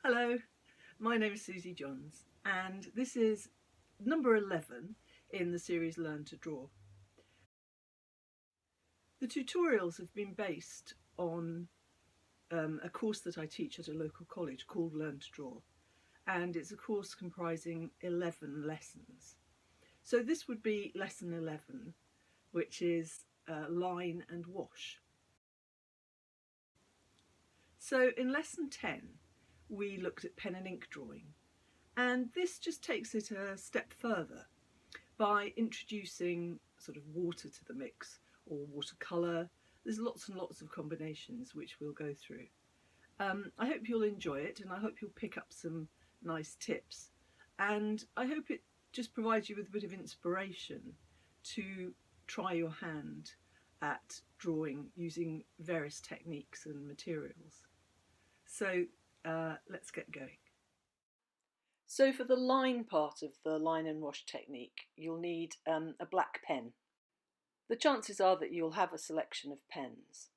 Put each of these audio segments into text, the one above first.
Hello, my name is Susie Johns and this is number 11 in the series Learn to Draw. The tutorials have been based on a course that I teach at a local college called Learn to Draw, and it's a course comprising 11 lessons. So this would be lesson 11, which is line and wash. So in lesson 10 we looked at pen and ink drawing, and this just takes it a step further by introducing sort of water to the mix, or watercolour. There's lots and lots of combinations which we'll go through. I hope you'll enjoy it, and I hope you'll pick up some nice tips, and I hope it just provides you with a bit of inspiration to try your hand at drawing using various techniques and materials. So let's get going. So for the line part of the line and wash technique, you'll need a black pen. The chances are that you'll have a selection of pens.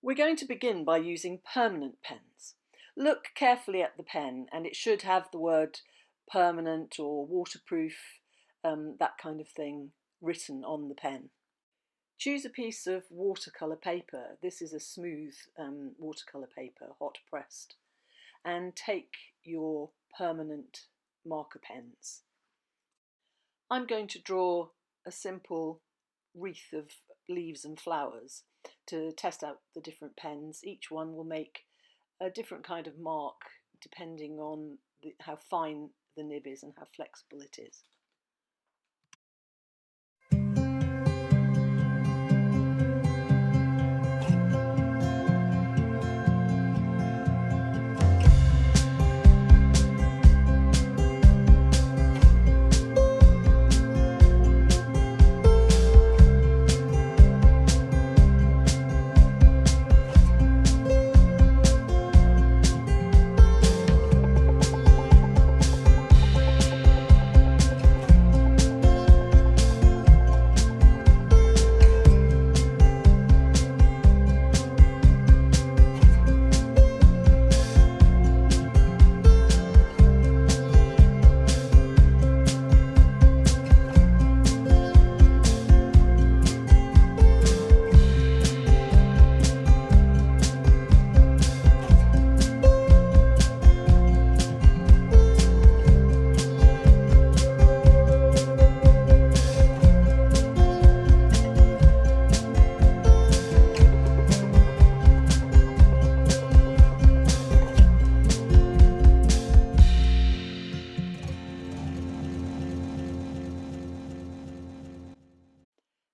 We're going to begin by using permanent pens. Look carefully at the pen, and it should have the word permanent or waterproof, that kind of thing, written on the pen. Choose a piece of watercolour paper. This is a smooth watercolour paper, hot pressed, and take your permanent marker pens. I'm going to draw a simple wreath of leaves and flowers to test out the different pens. Each one will make a different kind of mark depending on how fine the nib is and how flexible it is.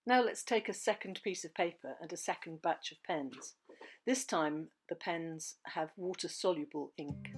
Now let's take a second piece of paper and a second batch of pens. This time the pens have water-soluble ink.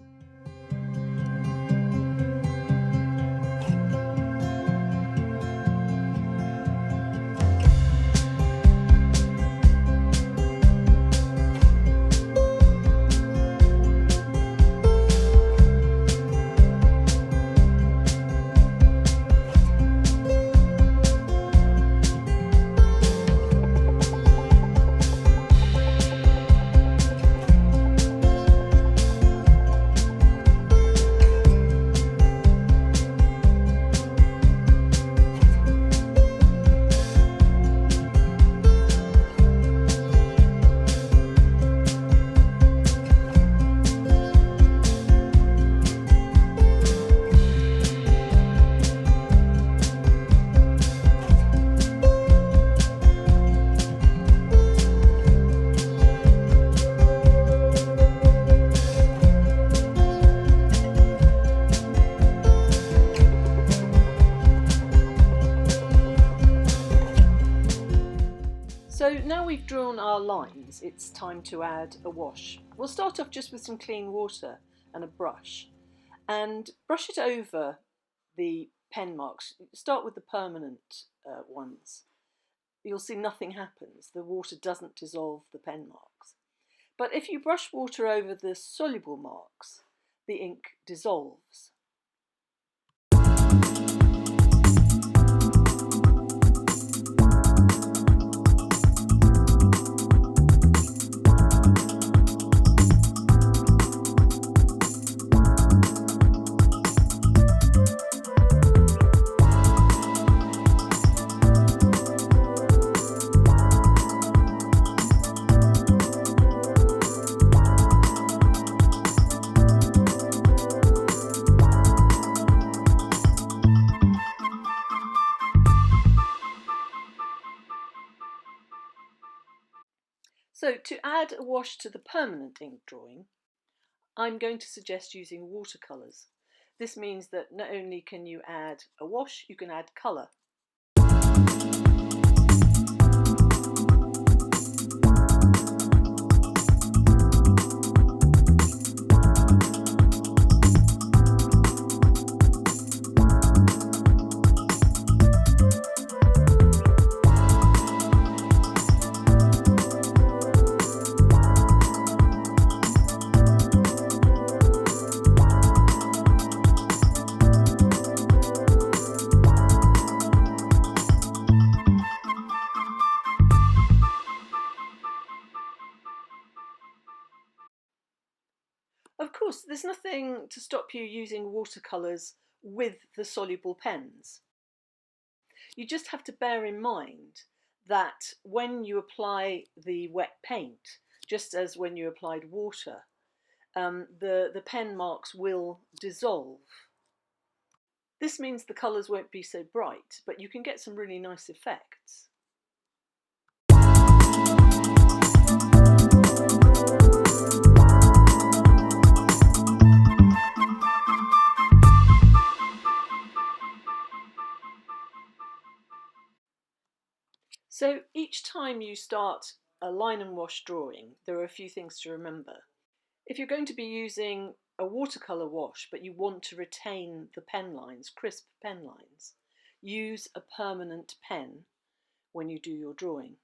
So now we've drawn our lines, it's time to add a wash. We'll start off just with some clean water and a brush, and brush it over the pen marks. Start with the permanent ones. You'll see nothing happens, the water doesn't dissolve the pen marks. But if you brush water over the soluble marks, the ink dissolves. to add a wash to the permanent ink drawing, I'm going to suggest using watercolours. This means that not only can you add a wash, you can add colour. Of course, there's nothing to stop you using watercolours with the soluble pens. You just have to bear in mind that when you apply the wet paint, just as when you applied water, the pen marks will dissolve. This means the colours won't be so bright, but you can get some really nice effects. So each time you start a line and wash drawing, there are a few things to remember. If you're going to be using a watercolour wash but you want to retain the pen lines, crisp pen lines, use a permanent pen when you do your drawing.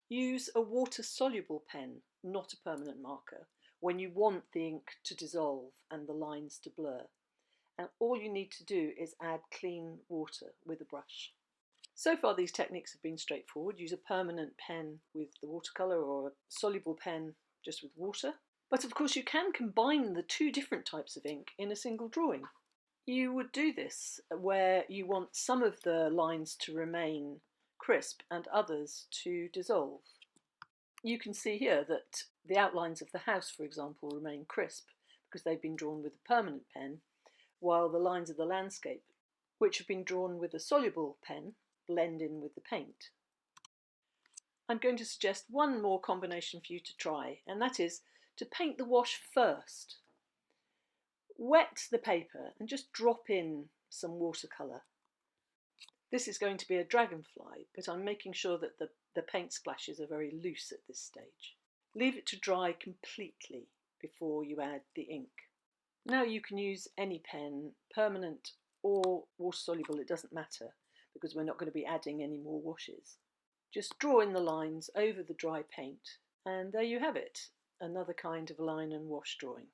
Use a water-soluble pen, not a permanent marker, when you want the ink to dissolve and the lines to blur. And all you need to do is add clean water with a brush. So far these techniques have been straightforward. Use a permanent pen with the watercolour or a soluble pen just with water. But of course you can combine the two different types of ink in a single drawing. You would do this where you want some of the lines to remain crisp and others to dissolve. You can see here that the outlines of the house, for example, remain crisp because they've been drawn with a permanent pen, while the lines of the landscape, which have been drawn with a soluble pen, blend in with the paint. I'm going to suggest one more combination for you to try, and that is to paint the wash first. Wet the paper and just drop in some watercolour. This is going to be a dragonfly, but I'm making sure that the paint splashes are very loose at this stage. Leave it to dry completely before you add the ink. Now you can use any pen, permanent or water-soluble, it doesn't matter, because we're not going to be adding any more washes. Just draw in the lines over the dry paint, and there you have it, another kind of line and wash drawing.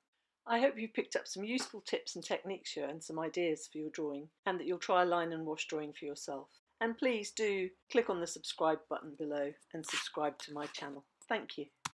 I hope you've picked up some useful tips and techniques here and some ideas for your drawing, and that you'll try a line and wash drawing for yourself. And please do click on the subscribe button below and subscribe to my channel. Thank you.